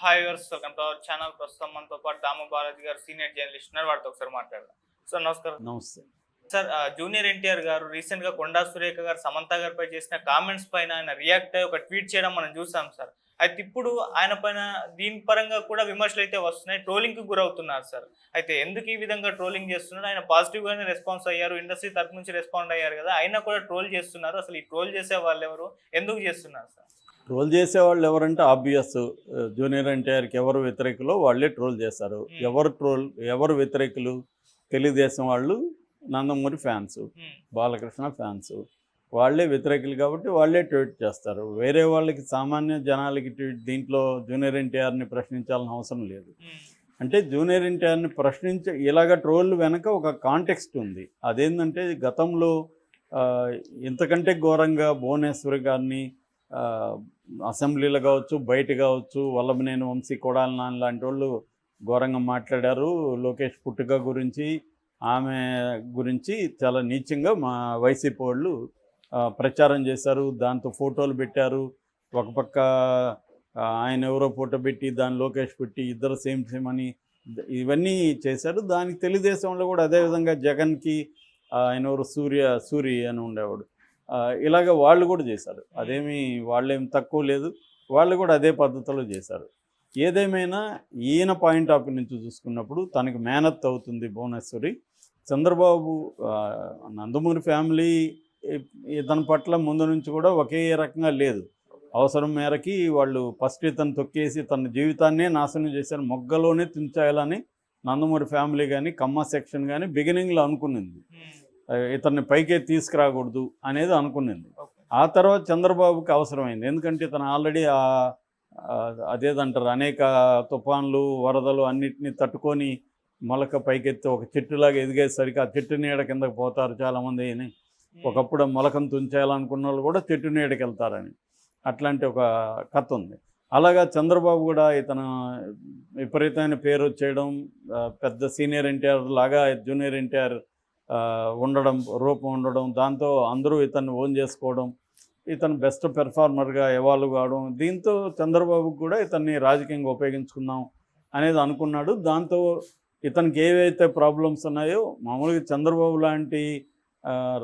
Hi viewers, welcome to our channel. ప్రస్తుతం మనతో పాటు దాము బాలాజీ గారు సీనియర్ జర్నలిస్ట్ ఉన్నారు. వారితో ఒకసారి మాట్లాడదాం. సార్ నమస్కారం. నమస్తే. సార్, జూనియర్ ఎన్టీఆర్ గారు రీసెంట్ గా కొండా సురేఖ గారు సమంత గారిపై చేసిన కామెంట్స్ పైన ఆయన రియాక్ట్ అయ్యి ఒక ట్వీట్ చేయడం మనం చూసాం సార్. అయితే ఇప్పుడు ఆయన పైన దీని పరంగా కూడా విమర్శలు అయితే వస్తున్నాయి, ట్రోలింగ్ కి గురవుతున్నారు సార్. అయితే ఎందుకు ఈ విధంగా ట్రోలింగ్ చేస్తున్నారు? ఆయన పాజిటివ్ గానే రెస్పాన్స్ అయ్యారు, ఇండస్ట్రీ తరపు నుంచి రెస్పాండ్ అయ్యారు కదా, అయినా కూడా ట్రోల్ చేస్తున్నారు. అసలు ఈ ట్రోల్ చేసే వాళ్ళు ఎవరు, ఎందుకు చేస్తున్నారు సార్? ట్రోల్ చేసేవాళ్ళు ఎవరంటే ఆబ్వియస్, జూనియర్ ఎన్టీఆర్కి ఎవరు వ్యతిరేకులో వాళ్ళే ట్రోల్ చేస్తారు. ఎవరు వ్యతిరేకులు? తెలుగుదేశం వాళ్ళు, నందమూరి ఫ్యాన్స్, బాలకృష్ణ ఫ్యాన్స్, వాళ్ళే వ్యతిరేకులు కాబట్టి వాళ్ళే ట్వీట్ చేస్తారు. వేరే వాళ్ళకి, సామాన్య జనాలకి దీంట్లో జూనియర్ ఎన్టీఆర్ని ప్రశ్నించాల్సిన అవసరం లేదు. అంటే జూనియర్ ఎన్టీఆర్ని ఇలాగ ట్రోల్ వెనక ఒక కాంటెక్స్ట్ ఉంది. అదేంటంటే గతంలో ఇంతకంటే ఘోరంగా భువనేశ్వరి గారిని అసెంబ్లీలో కావచ్చు, బయట కావచ్చు, వల్లభనేని వంశీ, కొడాలి నాని లాంటి వాళ్ళు ఘోరంగా మాట్లాడారు. లోకేష్ పుట్టుక గురించి, ఆమె గురించి చాలా నీచంగా మా వైసీపీ వాళ్ళు ప్రచారం చేశారు. దాంతో ఫోటోలు పెట్టారు. ఒక పక్క ఆయన ఎవరో ఫోటో పెట్టి దాన్ని లోకేష్ పెట్టి ఇద్దరు సేమ్ అని ఇవన్నీ చేశారు. దానికి తెలుగుదేశంలో కూడా అదేవిధంగా జగన్కి ఆయన ఎవరు సూరి అని ఉండేవాడు, ఇలాగ వాళ్ళు కూడా చేశారు. వాళ్ళేం తక్కువ లేదు, వాళ్ళు కూడా అదే పద్ధతిలో చేశారు. ఏదేమైనా ఈయన పాయింట్ ఆఫ్ వ్యూ నుంచి చూసుకున్నప్పుడు తనకి మేనత్ అవుతుంది భువనేశ్వరి. చంద్రబాబు, నందమూరి ఫ్యామిలీ ఇతని పట్ల ముందు నుంచి కూడా ఒకే రకంగా లేదు. అవసరం మేరకి వాళ్ళు ఫస్ట్ ఇతను తొక్కేసి తన జీవితాన్నే నాశనం చేశారు, మొగ్గలోనే తుంచాలని నందమూరి ఫ్యామిలీ కానీ, కమ్మ సెక్షన్ కానీ బిగినింగ్లో అనుకునింది. ఇతన్ని పైకే తీసుకురాకూడదు అనేది అనుకునింది. ఆ తర్వాత చంద్రబాబుకి అవసరమైంది. ఎందుకంటే ఇతను ఆల్రెడీ అదేదంటారు, అనేక తుఫాన్లు, వరదలు అన్నిటినీ తట్టుకొని మొలక పైకెత్తి ఒక చెట్టులాగా ఎదిగేసరికి ఆ చెట్టు నీడ కిందకు పోతారు చాలామంది అని. ఒకప్పుడు మొలకను తుంచేయాలనుకున్న వాళ్ళు కూడా చెట్టు నీడకి వెళ్తారని, అట్లాంటి ఒక కథ ఉంది. అలాగా చంద్రబాబు కూడా ఇతను విపరీతమైన పేరు వచ్చేయడం, పెద్ద సీనియర్ ఎన్టీఆర్ లాగా జూనియర్ ఎన్టీఆర్ రూపం ఉండడం, దాంతో అందరూ ఇతన్ని ఓన్ చేసుకోవడం, ఇతను బెస్ట్ పెర్ఫార్మర్గా ఎవాల్వ్ కావడం, దీంతో చంద్రబాబుకు కూడా ఇతన్ని రాజకీయంగా ఉపయోగించుకుందాం అనేది అనుకున్నాడు. దాంతో ఇతనికి ఏవైతే ప్రాబ్లమ్స్ ఉన్నాయో, మామూలుగా చంద్రబాబు లాంటి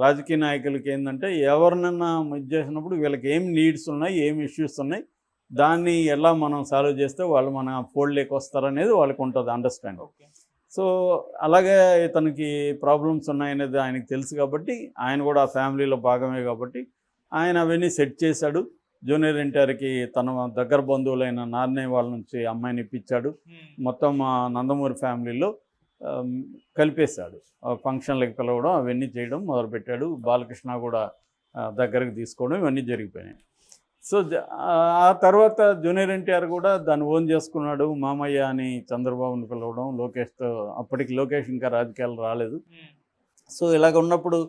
రాజకీయ నాయకులకి ఏంటంటే ఎవరినన్నా ఇది చేసినప్పుడు వీళ్ళకి ఏం నీడ్స్ ఉన్నాయి, ఏం ఇష్యూస్ ఉన్నాయి, దాన్ని ఎలా మనం సాల్వ్ చేస్తే వాళ్ళు మన ఫోల్డ్లోకి వస్తారనేది వాళ్ళకి ఉంటుంది అండర్స్టాండింగ్. సో అలాగే ఇతనికి ప్రాబ్లమ్స్ ఉన్నాయనేది ఆయనకు తెలుసు కాబట్టి, ఆయన కూడా ఆ ఫ్యామిలీలో భాగమే కాబట్టి ఆయన అవన్నీ సెట్ చేశాడు. జూనియర్ ఎన్టీఆర్కి తన దగ్గర బంధువులైన నాన్నయ్య వాళ్ళ నుంచి అమ్మాయిని ఇప్పించాడు. మొత్తం నందమూరి ఫ్యామిలీలో కలిపేశాడు. ఫంక్షన్లకు పిలవడం, అవన్నీ చేయడం మొదలుపెట్టాడు. బాలకృష్ణ కూడా దగ్గరకు తీసుకోవడం, ఇవన్నీ జరిగిపోయినాయి. సో ఆ తర్వాత జూనియర్ ఎన్టీఆర్ కూడా దాన్ని ఓన్ చేసుకున్నాడు. మామయ్య అని చంద్రబాబుని పిలవడం, లోకేష్తో, అప్పటికి లోకేష్ ఇంకా రాజకీయాలు రాలేదు. సో ఇలాగ ఉన్నప్పుడు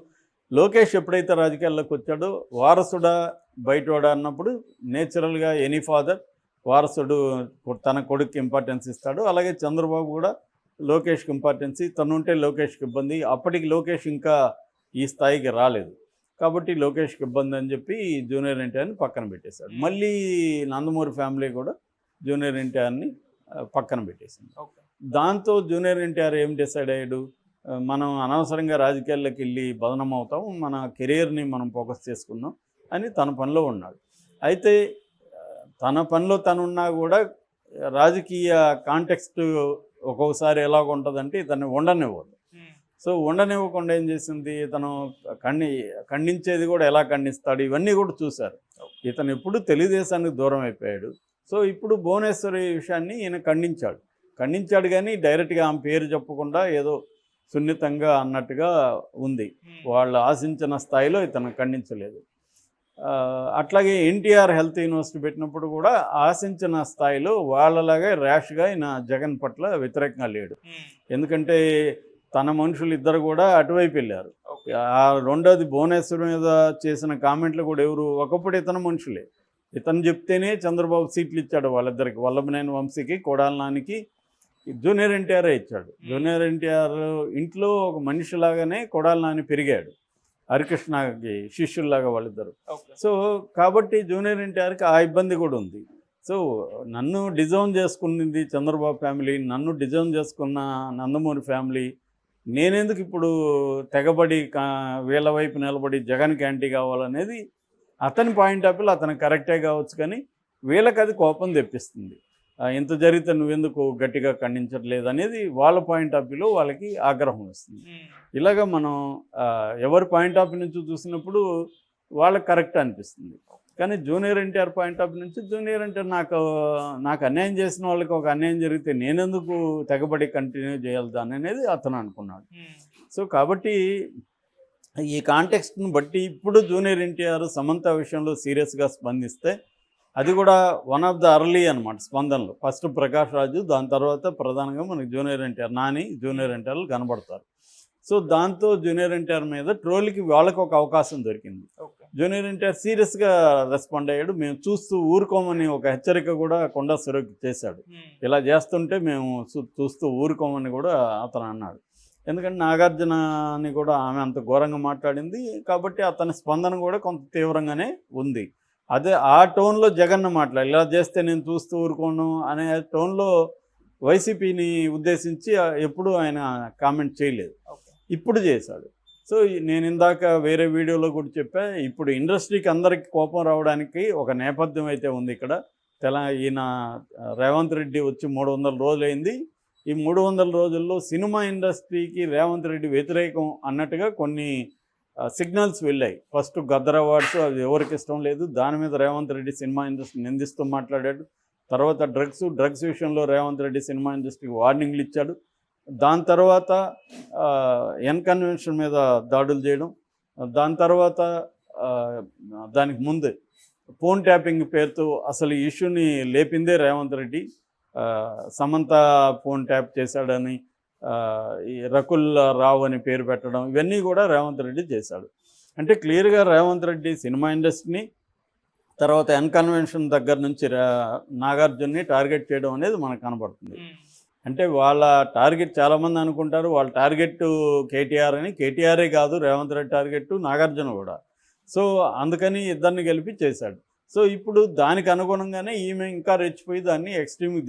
లోకేష్ ఎప్పుడైతే రాజకీయాల్లోకి వచ్చాడో, వారసుడా బయటవాడా అన్నప్పుడు నేచురల్గా ఎనీ ఫాదర్ వారసుడు తన కొడుకు ఇంపార్టెన్స్ ఇస్తాడు. అలాగే చంద్రబాబు కూడా లోకేష్కి ఇంపార్టెన్స్, తనుంటే లోకేష్కి ఇబ్బంది. అప్పటికి లోకేష్ ఇంకా ఈ స్థాయికి రాలేదు కాబట్టి లోకేష్కి ఇబ్బంది అని చెప్పి జూనియర్ ఎన్టీఆర్ని పక్కన పెట్టేశాడు. మళ్ళీ నందమూరి ఫ్యామిలీ కూడా జూనియర్ ఎన్టీఆర్ని పక్కన పెట్టేసింది. దాంతో జూనియర్ ఎన్టీఆర్ ఏం డిసైడ్ అయ్యాడు, మనం అనవసరంగా రాజకీయాల్లోకి వెళ్ళి బదనం అవుతాం, మన కెరీర్ని మనం ఫోకస్ చేసుకుందాం అని తన పనిలో ఉన్నాడు. అయితే తన పనిలో తనున్నా కూడా రాజకీయ కాంటెక్స్ట్ ఒక్కొక్కసారి ఎలాగ ఉంటుందంటే ఇతన్ని ఉండనివ్వదు. సో ఉండనివ్వకుండా ఏం చేసింది, తను ఖండించేది కూడా ఎలా ఖండిస్తాడు, ఇవన్నీ కూడా చూశారు. ఇతను ఎప్పుడు తెలుగుదేశానికి దూరం అయిపోయాడు. సో ఇప్పుడు భువనేశ్వరి విషయాన్ని ఈయన ఖండించాడు కానీ డైరెక్ట్గా ఆమె పేరు చెప్పకుండా ఏదో సున్నితంగా అన్నట్టుగా ఉంది. వాళ్ళు ఆశించిన స్థాయిలో ఇతను ఖండించలేదు. అట్లాగే ఎన్టీఆర్ హెల్త్ యూనివర్సిటీ పెట్టినప్పుడు కూడా ఆశించిన స్థాయిలో వాళ్ళలాగే ర్యాష్గా ఆయన జగన్ పట్ల వ్యతిరేకంగా లేడు. ఎందుకంటే తన మనుషులు ఇద్దరు కూడా అటువైపు వెళ్ళారు. రెండోది భువనేశ్వర్ మీద చేసిన కామెంట్లు కూడా ఒకప్పుడు ఇతను మనుషులే. ఇతను చెప్తేనే చంద్రబాబు సీట్లు ఇచ్చాడు వాళ్ళిద్దరికి, వల్లభనేని వంశీకి, కొడాలి నానికి జూనియర్ ఎన్టీఆర్ ఇచ్చాడు. జూనియర్ ఎన్టీఆర్ ఇంట్లో ఒక మనిషిలాగానే కొడాలి నాని పెరిగాడు, హరికృష్ణకి శిష్యుల్లాగా వాళ్ళిద్దరు. సో కాబట్టి జూనియర్ ఎన్టీఆర్కి ఆ ఇబ్బంది కూడా ఉంది. సో నన్ను డిజైన్ చేసుకున్నది చంద్రబాబు ఫ్యామిలీ, నన్ను డిజైన్ చేసుకున్న నందమూరి ఫ్యామిలీ, నేనెందుకు ఇప్పుడు తెగబడి వీళ్ళ వైపు నిలబడి జగన్కి యాంటీ కావాలనేది అతని పాయింట్ ఆఫ్ వ్యూలో అతనికి కరెక్టే కావచ్చు, కానీ వీళ్ళకి అది కోపం తెప్పిస్తుంది. ఇంత జరిగితే నువ్వెందుకు గట్టిగా ఖండించట్లేదు అనేది వాళ్ళ పాయింట్ ఆఫ్ వ్యూలో వాళ్ళకి ఆగ్రహం వస్తుంది. ఇలాగ మనం ఎవరి పాయింట్ ఆఫ్ వ్యూ నుంచి చూసినప్పుడు వాళ్ళకి కరెక్ట్ అనిపిస్తుంది. కానీ junior NTR point of view నుంచి జూనియర్ ఎన్టీఆర్ నాకు అన్యాయం చేసిన వాళ్ళకి ఒక అన్యాయం జరిగితే నేనెందుకు తెగబడి కంటిన్యూ చేయాలి దాన్ని అనేది అతను అనుకున్నాడు. సో కాబట్టి ఈ కాంటెక్స్ట్ని బట్టి ఇప్పుడు జూనియర్ ఎన్టీఆర్ సమంత విషయంలో సీరియస్గా స్పందిస్తే అది కూడా వన్ ఆఫ్ ద అర్లీ అనమాట స్పందనలు. ఫస్ట్ ప్రకాష్ రాజు, దాని తర్వాత ప్రధానంగా మనకి జూనియర్ ఎన్టీఆర్, నాని జూనియర్ ఎన్టీఆర్లు కనబడతారు. సో దాంతో జూనియర్ ఎన్టీఆర్ మీద ట్రోల్కి వాళ్ళకి ఒక అవకాశం దొరికింది. జూనియర్ ఎన్టీఆర్ సీరియస్గా రెస్పాండ్ అయ్యాడు. మేము చూస్తూ ఊరుకోమని ఒక హెచ్చరిక కూడా కొండా సురేఖ చేశాడు. ఇలా చేస్తుంటే మేము చూస్తూ ఊరుకోమని కూడా అతను అన్నాడు. ఎందుకంటే నాగార్జునని కూడా ఆమె అంత ఘోరంగా మాట్లాడింది కాబట్టి అతని స్పందన కూడా కొంత తీవ్రంగానే ఉంది. అదే ఆ టోన్లో జగన్ మాట్లాడి ఇలా చేస్తే నేను చూస్తూ ఊరుకోను అనే టోన్లో వైసీపీని ఉద్దేశించి ఎప్పుడూ ఆయన కామెంట్ చేయలేదు. ఇప్పుడు చేశాడు. సో నేను ఇందాక వేరే వీడియోలో కూడా చెప్పా, ఇప్పుడు ఇండస్ట్రీకి అందరికి కోపం రావడానికి ఒక నేపథ్యం అయితే ఉంది ఇక్కడ. ఈయన రేవంత్ రెడ్డి వచ్చి 300 రోజులైంది. ఈ 300 రోజుల్లో సినిమా ఇండస్ట్రీకి రేవంత్ రెడ్డి వ్యతిరేకం అన్నట్టుగా కొన్ని సిగ్నల్స్ వెళ్ళాయి. ఫస్ట్ గద్దర్ అవార్డ్స్, అది ఎవరికి ఇష్టం లేదు, దాని మీద రేవంత్ రెడ్డి సినిమా ఇండస్ట్రీ నిందిస్తూ మాట్లాడాడు. తర్వాత డ్రగ్స్ విషయంలో రేవంత్ రెడ్డి సినిమా ఇండస్ట్రీకి వార్నింగ్లు ఇచ్చాడు. దాని తర్వాత కన్వెన్షన్ మీద దాడులు చేయడం, దాని తర్వాత దానికి ముందే ఫోన్ ట్యాపింగ్ పేరుతో అసలు ఈ ఇష్యూని లేపిందే రేవంత్ రెడ్డి. సమంత ఫోన్ ట్యాప్ చేశాడని, ఈ రకుల్ రావు అని పేరు పెట్టడం, ఇవన్నీ కూడా రేవంత్ రెడ్డి చేశాడు. అంటే క్లియర్గా రేవంత్ రెడ్డి సినిమా ఇండస్ట్రీని, తర్వాత కన్వెన్షన్ దగ్గర నుంచి నాగార్జున్ని టార్గెట్ చేయడం అనేది మనకు కనబడుతుంది. అంటే వాళ్ళ టార్గెట్ చాలామంది అనుకుంటారు వాళ్ళ టార్గెట్ కేటీఆర్ అని. కేటీఆరే కాదు రేవంత్ రెడ్డి టార్గెట్, నాగార్జున కూడా. సో అందుకని ఇద్దరిని కలిపి చేశాడు. సో ఇప్పుడు దానికి అనుగుణంగానే ఈమె ఇంకా రెచ్చిపోయి దాన్ని ఎక్స్ట్రీమ్కి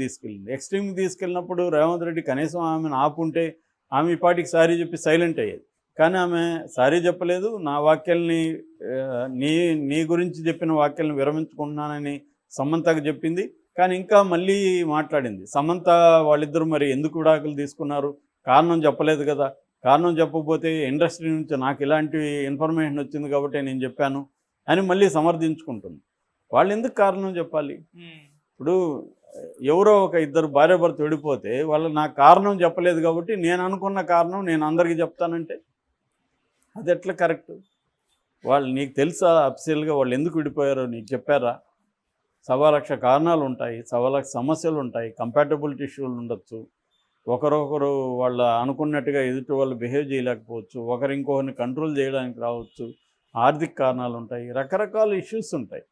తీసుకెళ్ళినప్పుడు రేవంత్ రెడ్డి కనీసం ఆమెను ఆపుంటే ఆమె ఈ పాటికి సారీ చెప్పి సైలెంట్ అయ్యేది. కానీ ఆమె సారీ చెప్పలేదు. నా వాక్యాలని నీ గురించి చెప్పిన వాక్యాలను విరమించుకుంటున్నానని సమంతకు చెప్పింది. కానీ ఇంకా మళ్ళీ మాట్లాడింది. సమంత వాళ్ళిద్దరూ మరి ఎందుకు విడాకులు తీసుకున్నారు, కారణం చెప్పలేదు కదా, కారణం చెప్పకపోతే ఇండస్ట్రీ నుంచి నాకు ఇలాంటి ఇన్ఫర్మేషన్ వచ్చింది కాబట్టి నేను చెప్పాను అని మళ్ళీ సమర్థించుకుంటుంది. వాళ్ళు ఎందుకు కారణం చెప్పాలి? ఇప్పుడు ఎవరో ఒక ఇద్దరు భార్యాభర్త విడిపోతే వాళ్ళు నాకు కారణం చెప్పలేదు కాబట్టి నేను అనుకున్న కారణం నేను అందరికీ చెప్తానంటే అది ఎట్లా కరెక్ట్? వాళ్ళు నీకు తెలుసా అఫీషియల్గా వాళ్ళు ఎందుకు విడిపోయారో నీకు చెప్పారా? 1,00,000 కారణాలు ఉంటాయి, 1,00,000 సమస్యలు ఉంటాయి, కంపాటబిలిటీ ఇష్యూలు ఉండొచ్చు, ఒకరొకరు వాళ్ళ అనుకున్నట్టుగా ఎదుటి వాళ్ళు బిహేవ్ చేయలేకపోవచ్చు, ఒకరు ఇంకొకరిని కంట్రోల్ చేయడానికి రావచ్చు, ఆర్థిక కారణాలు ఉంటాయి, రకరకాల ఇష్యూస్ ఉంటాయి.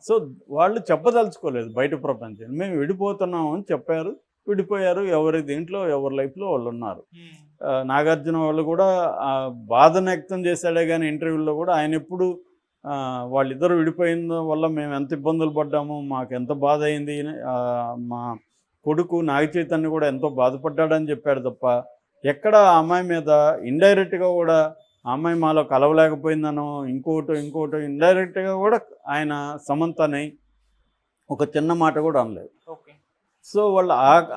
సో వాళ్ళు చెప్పదలుచుకోలేదు బయట ప్రపంచం. మేము విడిపోతున్నాము అని చెప్పారు, విడిపోయారు. ఎవరి దీంట్లో ఎవరి లైఫ్లో వాళ్ళు ఉన్నారు. నాగార్జున వాళ్ళు కూడా బాధను వ్యక్తం చేశాడే కానీ ఇంటర్వ్యూల్లో కూడా ఆయన ఎప్పుడు వాళ్ళిద్దరు విడిపోయిన వల్ల మేము ఎంత ఇబ్బందులు పడ్డాము, మాకు ఎంత బాధ అయింది, మా కొడుకు నాగ చైతన్య కూడా ఎంతో బాధపడ్డాడని చెప్పాడు తప్ప ఎక్కడ ఆ అమ్మాయి మీద ఇండైరెక్ట్గా కూడా ఆ అమ్మాయి మాలో కలవలేకపోయిందనో ఇంకోటో ఇండైరెక్ట్గా కూడా ఆయన సమంతని ఒక చిన్న మాట కూడా అనలేదు. సో వాళ్ళు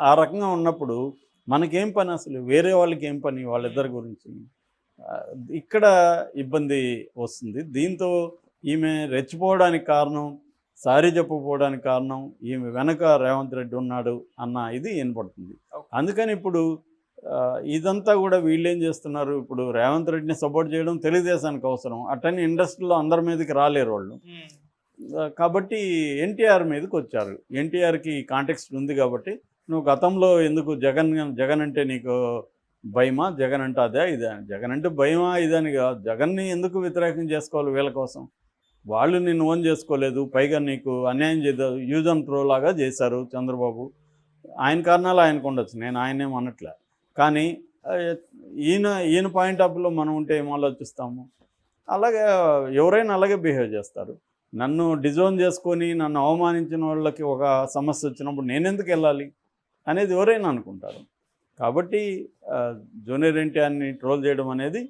ఆ రకంగా ఉన్నప్పుడు మనకేం పని, అసలు వేరే వాళ్ళకి ఏం పని వాళ్ళిద్దరి గురించి? ఇక్కడ ఇబ్బంది వస్తుంది. దీంతో ఈమె రెచ్చిపోవడానికి కారణం, సారీ చెప్పకపోవడానికి కారణం ఈమె వెనక రేవంత్ రెడ్డి ఉన్నాడు అన్న ఇది వినపడుతుంది. అందుకని ఇప్పుడు ఇదంతా కూడా వీళ్ళు ఏం చేస్తున్నారు, ఇప్పుడు రేవంత్ రెడ్డిని సపోర్ట్ చేయడం తెలుగుదేశానికి అవసరం, అట్టని ఇండస్ట్రీలో అందరి మీదకి రాలేరు వాళ్ళు. కాబట్టి ఎన్టీఆర్ మీదకి వచ్చారు. ఎన్టీఆర్కి కాంటెక్స్ట్ ఉంది కాబట్టి నువ్వు గతంలో ఎందుకు జగన్ అంటే నీకు భయమా, జగన్ అంటే అదే ఇదే, జగన్ అంటే భయమా ఇదని కాదు, జగన్ని ఎందుకు వ్యతిరేకం చేసుకోవాలి వీళ్ళ కోసం? వాళ్ళు నిన్ను ఓన్ చేసుకోలేదు, పైగా నీకు అన్యాయం చేద్దారు, యూజ్ అండ్ త్రో లాగా చేశారు చంద్రబాబు. ఆయన కారణాలు ఆయనకు ఉండొచ్చు, నేను ఆయనేం అనట్లే. కానీ ఈయన పాయింట్ ఆఫ్ వ్యూలో మనం ఉంటే ఏం ఆలోచిస్తాము? అలాగే ఎవరైనా అలాగే బిహేవ్ చేస్తారు. నన్ను డిజోన్ చేసుకొని నన్ను అవమానించిన వాళ్ళకి ఒక సమస్య వచ్చినప్పుడు నేనెందుకు వెళ్ళాలి అనేది ఎవరైనా అనుకుంటారు. కాబట్టి జూనియర్ ఎన్టీఆర్ని ట్రోల్ చేయడం అనేది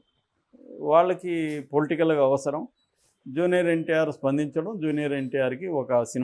వాళ్ళకి పొలిటికల్గా అవసరం. జూనియర్ ఎన్టీఆర్ స్పందించడం, జూనియర్ ఎన్టీఆర్కి ఒక సినిమా